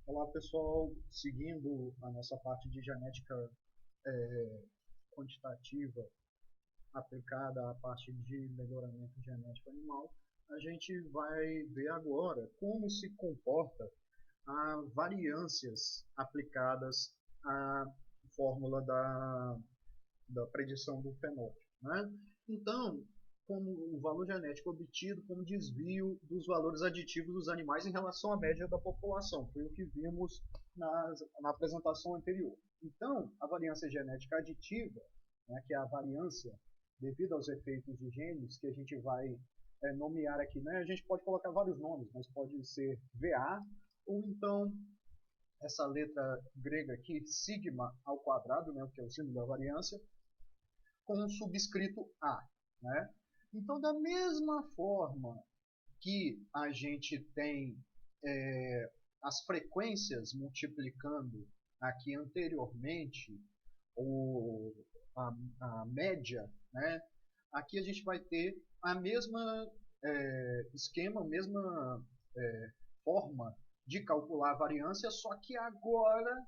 Olá pessoal, seguindo a nossa parte de genética quantitativa aplicada à parte de melhoramento genético animal, a gente vai ver agora como se comporta a variâncias aplicadas à fórmula da predição do fenótipo, né? Então, como o valor genético obtido como desvio dos valores aditivos dos animais em relação à média da população. Foi o que vimos na apresentação anterior. Então, a variância genética aditiva, né, que é a variância devido aos efeitos de genes, que a gente vai nomear aqui, né? A gente pode colocar vários nomes, mas pode ser VA, ou então essa letra grega aqui, sigma ao quadrado, né, que é o símbolo da variância, com um subscrito A. Né? Então, da mesma forma que a gente tem as frequências multiplicando aqui anteriormente o, a média, né? Aqui a gente vai ter a mesma esquema, a mesma forma de calcular a variância, só que agora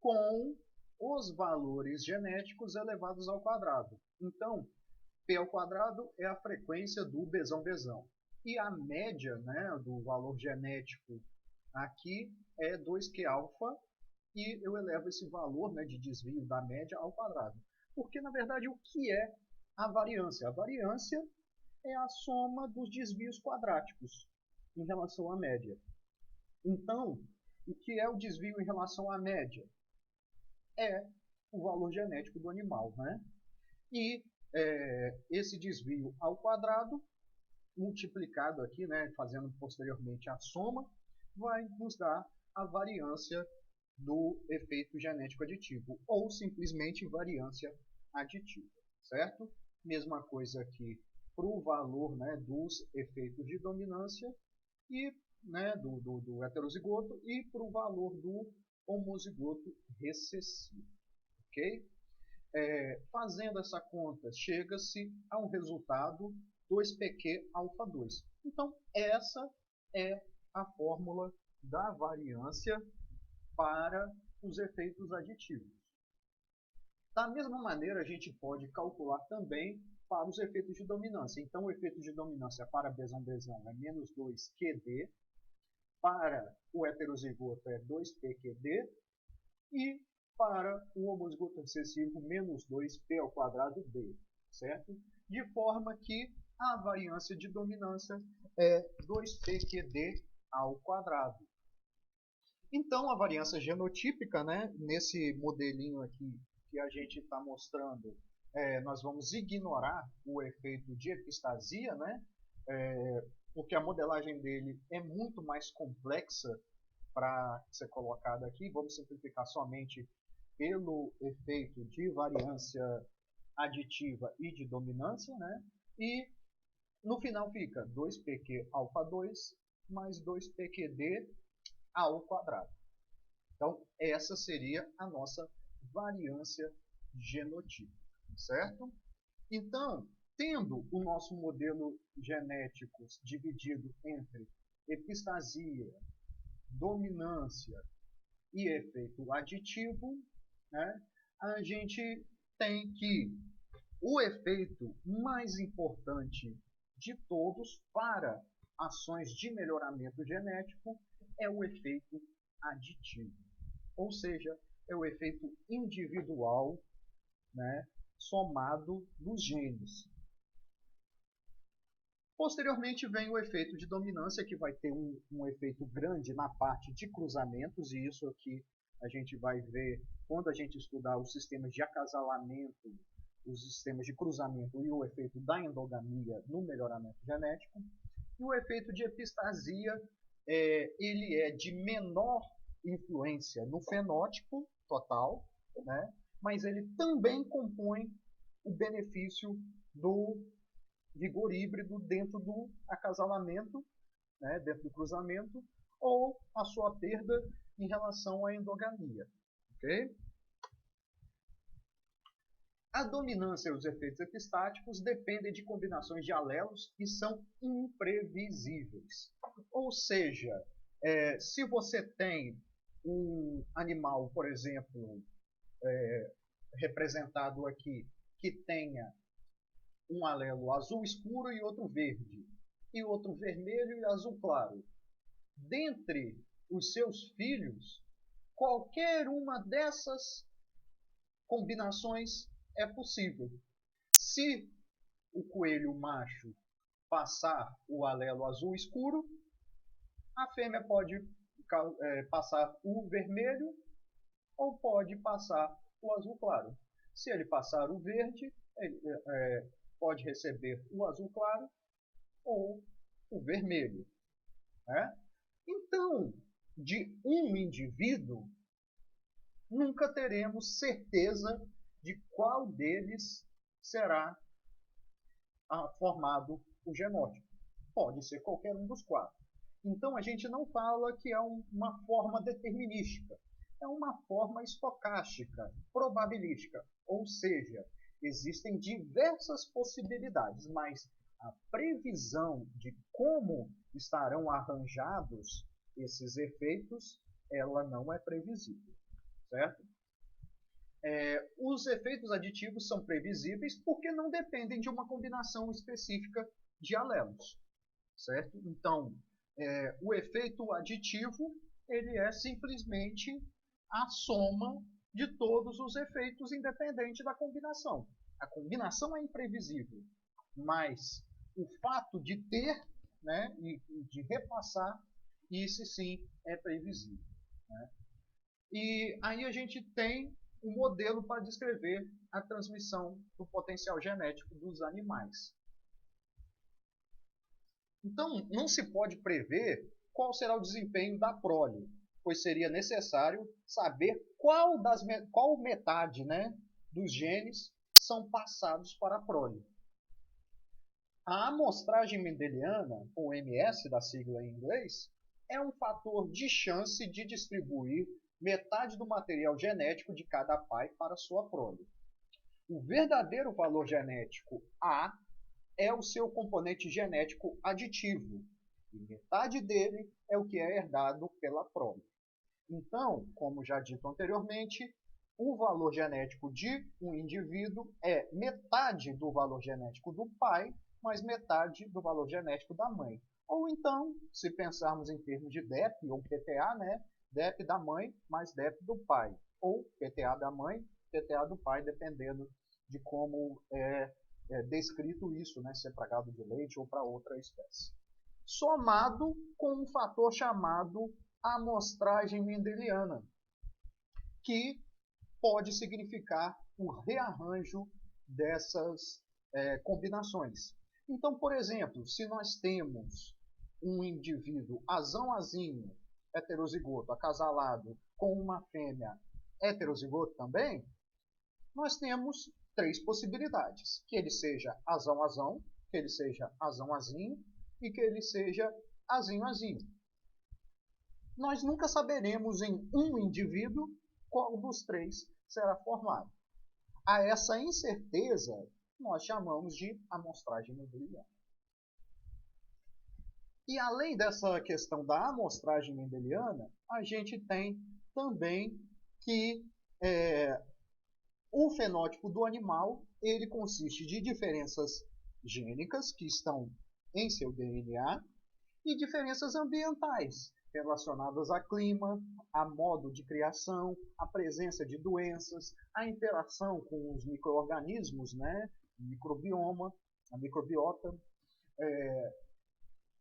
com os valores genéticos elevados ao quadrado. Então, P ao quadrado é a frequência do besão-besão. E a média, né, do valor genético aqui é 2Q alfa, e eu elevo esse valor, né, de desvio da média ao quadrado. Porque, na verdade, o que é a variância? A variância é a soma dos desvios quadráticos em relação à média. Então, o que é o desvio em relação à média? É o valor genético do animal, né? E esse desvio ao quadrado, multiplicado aqui, né, fazendo posteriormente a soma, vai nos dar a variância do efeito genético aditivo, ou simplesmente variância aditiva, certo? Mesma coisa aqui para o valor, né, dos efeitos de dominância e né, do heterozigoto e para o valor do homozigoto recessivo, ok? Fazendo essa conta, chega-se a um resultado 2pq alfa 2. Então, essa é a fórmula da variância para os efeitos aditivos. Da mesma maneira, a gente pode calcular também para os efeitos de dominância. Então, o efeito de dominância para besão-besão é menos 2qd, para o heterozigoto é 2pqd, e para o homozigoto recessivo, menos 2p ao quadrado d, certo? De forma que a variância de dominância é 2pqd ao quadrado. Então, a variância genotípica, né, nesse modelinho aqui que a gente está mostrando, nós vamos ignorar o efeito de epistasia, né, porque a modelagem dele é muito mais complexa para ser colocada aqui. Vamos simplificar somente pelo efeito de variância aditiva e de dominância, né? E no final fica 2pq alfa 2 mais 2pqd ao quadrado. Então, essa seria a nossa variância genotípica, certo? Então, tendo o nosso modelo genético dividido entre epistasia, dominância e efeito aditivo, né, a gente tem que o efeito mais importante de todos para ações de melhoramento genético é o efeito aditivo. Ou seja, é o efeito individual, né, somado dos genes. Posteriormente vem o efeito de dominância, que vai ter um efeito grande na parte de cruzamentos, e isso aqui a gente vai ver quando a gente estudar os sistemas de acasalamento, os sistemas de cruzamento e o efeito da endogamia no melhoramento genético. E o efeito de epistasia, ele é de menor influência no fenótipo total, né? Mas ele também compõe o benefício do vigor híbrido dentro do acasalamento, né, dentro do cruzamento, ou a sua perda em relação à endogamia. Okay? A dominância e os efeitos epistáticos dependem de combinações de alelos que são imprevisíveis. Ou seja, se você tem um animal, por exemplo, representado aqui, que tenha um alelo azul escuro e outro verde, e outro vermelho e azul claro. Dentre os seus filhos, qualquer uma dessas combinações é possível. Se o coelho macho passar o alelo azul escuro, a fêmea pode passar o vermelho ou pode passar o azul claro. Se ele passar o verde, ele pode receber o azul claro ou o vermelho. Né? Então, de um indivíduo, nunca teremos certeza de qual deles será formado o genótipo. Pode ser qualquer um dos quatro. Então, a gente não fala que é uma forma determinística. É uma forma estocástica, probabilística. Ou seja, existem diversas possibilidades, mas a previsão de como estarão arranjados esses efeitos, ela não é previsível, certo? Os efeitos aditivos são previsíveis porque não dependem de uma combinação específica de alelos, certo? Então, o efeito aditivo ele é simplesmente a soma de todos os efeitos independente da combinação. A combinação é imprevisível, mas o fato de ter, né, e de repassar, isso sim é previsível. Né? E aí a gente tem um modelo para descrever a transmissão do potencial genético dos animais. Então, não se pode prever qual será o desempenho da prole, pois seria necessário saber qual metade, né, dos genes são passados para a prole. A amostragem mendeliana, ou MS da sigla em inglês, é um fator de chance de distribuir metade do material genético de cada pai para sua prole. O verdadeiro valor genético A é o seu componente genético aditivo, e metade dele é o que é herdado pela prole. Então, como já dito anteriormente, o valor genético de um indivíduo é metade do valor genético do pai, mais metade do valor genético da mãe. Ou então, se pensarmos em termos de DEP ou PTA, né? DEP da mãe mais DEP do pai. Ou PTA da mãe, PTA do pai, dependendo de como é descrito isso, né? Se é para gado de leite ou para outra espécie. Somado com um fator chamado amostragem mendeliana, que pode significar o rearranjo dessas combinações. Então, por exemplo, se nós temos um indivíduo azão-azinho, heterozigoto, acasalado, com uma fêmea heterozigoto também, nós temos três possibilidades. Que ele seja azão-azão, que ele seja azão-azinho e que ele seja azinho-azinho. Nós nunca saberemos em um indivíduo qual dos três será formado. A essa incerteza nós chamamos de amostragem mendeliana. E além dessa questão da amostragem mendeliana, a gente tem também que o fenótipo do animal ele consiste de diferenças gênicas que estão em seu DNA e diferenças ambientais relacionadas a clima, a modo de criação, a presença de doenças, a interação com os micro-organismos, né? Microbioma, a microbiota,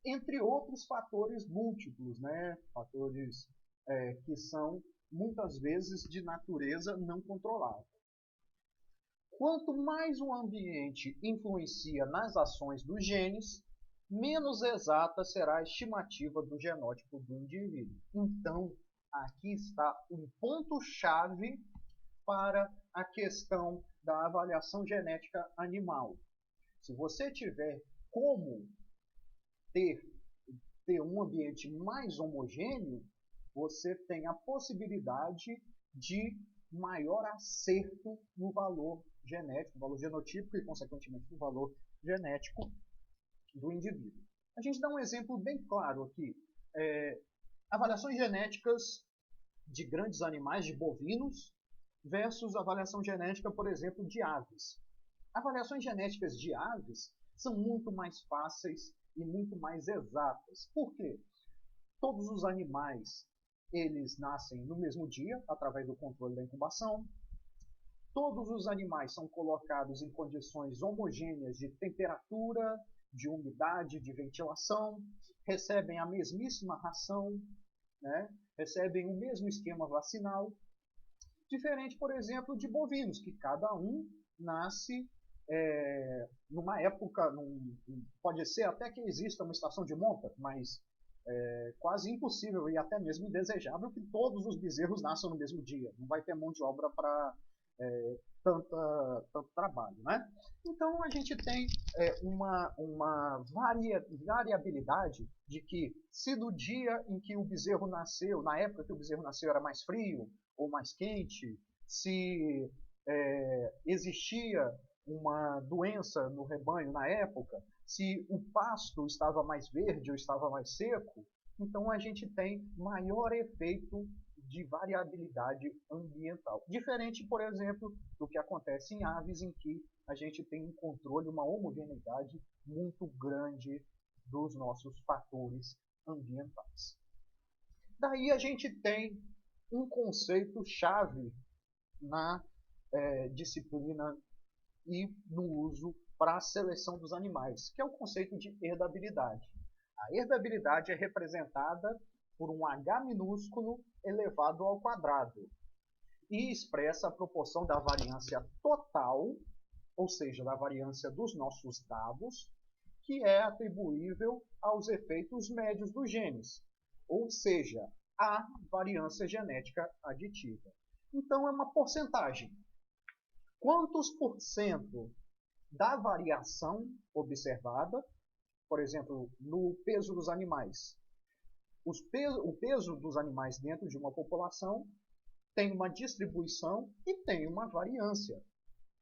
entre outros fatores múltiplos, né? Fatores que são muitas vezes de natureza não controlada. Quanto mais o ambiente influencia nas ações dos genes, menos exata será a estimativa do genótipo do indivíduo. Então, aqui está um ponto-chave para a questão da avaliação genética animal. Se você tiver como ter um ambiente mais homogêneo, você tem a possibilidade de maior acerto no valor genético, no valor genotípico e, consequentemente, no valor genético do indivíduo. A gente dá um exemplo bem claro aqui. Avaliações genéticas de grandes animais, de bovinos, versus avaliação genética, por exemplo, de aves. Avaliações genéticas de aves são muito mais fáceis e muito mais exatas. Por quê? Todos os animais, eles nascem no mesmo dia, através do controle da incubação. Todos os animais são colocados em condições homogêneas de temperatura, de umidade, de ventilação, recebem a mesmíssima ração, né? Recebem o mesmo esquema vacinal, diferente, por exemplo, de bovinos, que cada um nasce numa época, pode ser até que exista uma estação de monta, mas é quase impossível e até mesmo indesejável que todos os bezerros nasçam no mesmo dia. Não vai ter mão de obra para tanto trabalho, né? Então a gente tem uma variabilidade de que se no dia em que o bezerro nasceu, na época que o bezerro nasceu era mais frio ou mais quente, se existia uma doença no rebanho na época, se o pasto estava mais verde ou estava mais seco, então a gente tem maior efeito de variabilidade ambiental. Diferente, por exemplo, do que acontece em aves, em que a gente tem um controle, uma homogeneidade muito grande dos nossos fatores ambientais. Daí a gente tem um conceito-chave na disciplina e no uso para a seleção dos animais, que é o conceito de herdabilidade. A herdabilidade é representada por um H minúsculo elevado ao quadrado e expressa a proporção da variância total, ou seja, da variância dos nossos dados, que é atribuível aos efeitos médios dos genes, ou seja, a variância genética aditiva. Então é uma porcentagem. Quantos por cento da variação observada, por exemplo, no peso dos animais? O peso dos animais dentro de uma população tem uma distribuição e tem uma variância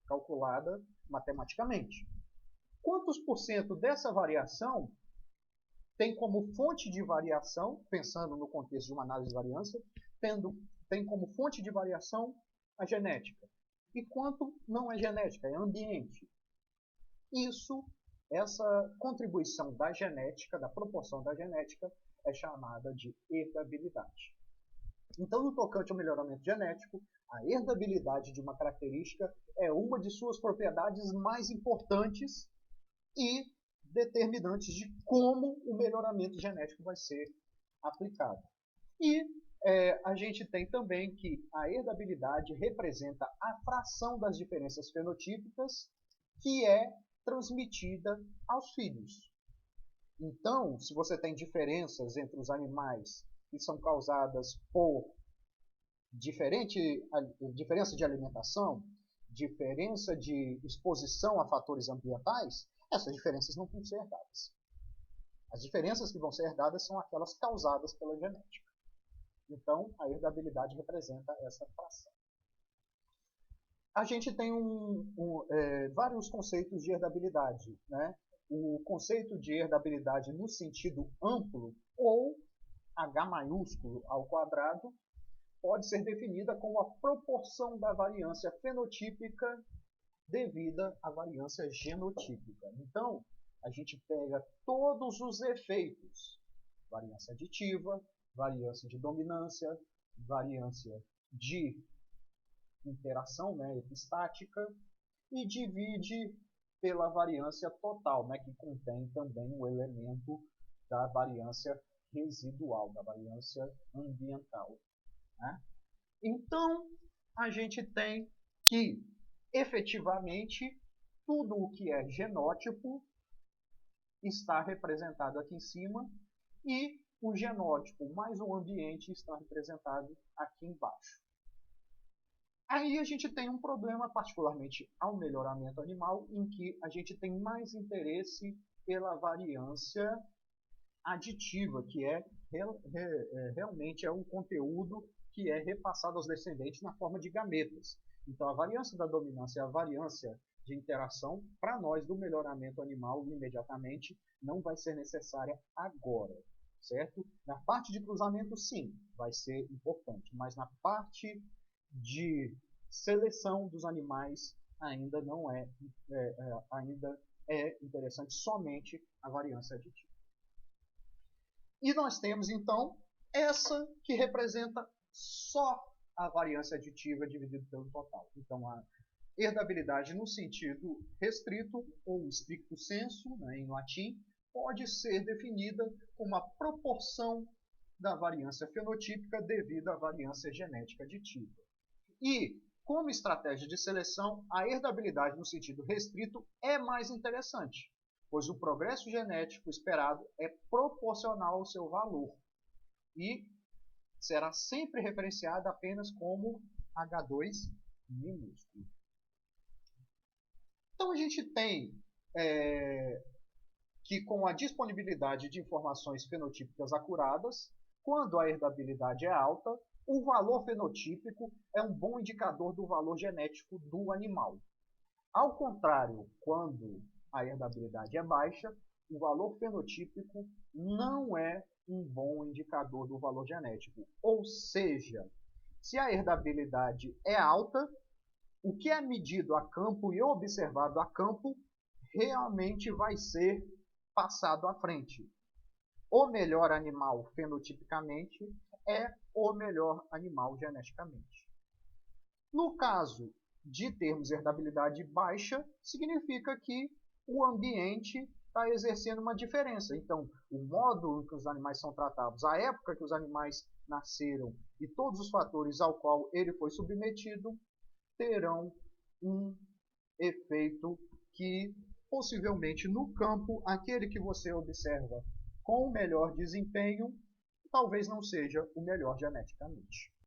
calculada matematicamente. Quantos por cento dessa variação tem como fonte de variação, pensando no contexto de uma análise de variância, tem como fonte de variação a genética? E quanto não é genética, é ambiente? Essa contribuição da genética, da proporção da genética, é chamada de herdabilidade. Então, no tocante ao melhoramento genético, a herdabilidade de uma característica é uma de suas propriedades mais importantes e determinantes de como o melhoramento genético vai ser aplicado. E a gente tem também que a herdabilidade representa a fração das diferenças fenotípicas que é transmitida aos filhos. Então, se você tem diferenças entre os animais que são causadas por diferença de alimentação, diferença de exposição a fatores ambientais, essas diferenças não vão ser herdadas. As diferenças que vão ser herdadas são aquelas causadas pela genética. Então, a herdabilidade representa essa fração. A gente tem vários conceitos de herdabilidade, né? O conceito de herdabilidade no sentido amplo, ou H maiúsculo ao quadrado, pode ser definida como a proporção da variância fenotípica devida à variância genotípica. Então, a gente pega todos os efeitos, variância aditiva, variância de dominância, variância de interação, né, epistática, e divide pela variância total, né, que contém também o elemento da variância residual, da variância ambiental. Né? Então, a gente tem que, efetivamente, tudo o que é genótipo está representado aqui em cima e o genótipo mais o ambiente está representado aqui embaixo. Aí a gente tem um problema, particularmente ao melhoramento animal, em que a gente tem mais interesse pela variância aditiva, que realmente é um conteúdo que é repassado aos descendentes na forma de gametas. Então, a variância da dominância e a variância de interação, para nós, do melhoramento animal, imediatamente, não vai ser necessária agora. certo? Na parte de cruzamento, sim, vai ser importante, mas na parte de seleção dos animais ainda não ainda é interessante somente a variância aditiva. E nós temos, então, essa que representa só a variância aditiva dividida pelo total. Então, a herdabilidade no sentido restrito, ou stricto sensu, né, em latim, pode ser definida como a proporção da variância fenotípica devido à variância genética aditiva. E, como estratégia de seleção, a herdabilidade no sentido restrito é mais interessante, pois o progresso genético esperado é proporcional ao seu valor e será sempre referenciada apenas como H2 minúsculo. Então a gente tem que com a disponibilidade de informações fenotípicas acuradas, quando a herdabilidade é alta, o valor fenotípico é um bom indicador do valor genético do animal. Ao contrário, quando a herdabilidade é baixa, o valor fenotípico não é um bom indicador do valor genético. Ou seja, se a herdabilidade é alta, o que é medido a campo e observado a campo realmente vai ser passado à frente. O melhor animal fenotipicamente é o melhor animal geneticamente. No caso de termos herdabilidade baixa, significa que o ambiente está exercendo uma diferença. Então, o modo em que os animais são tratados, a época que os animais nasceram e todos os fatores ao qual ele foi submetido terão um efeito que possivelmente no campo, aquele que você observa com o melhor desempenho, talvez não seja o melhor geneticamente.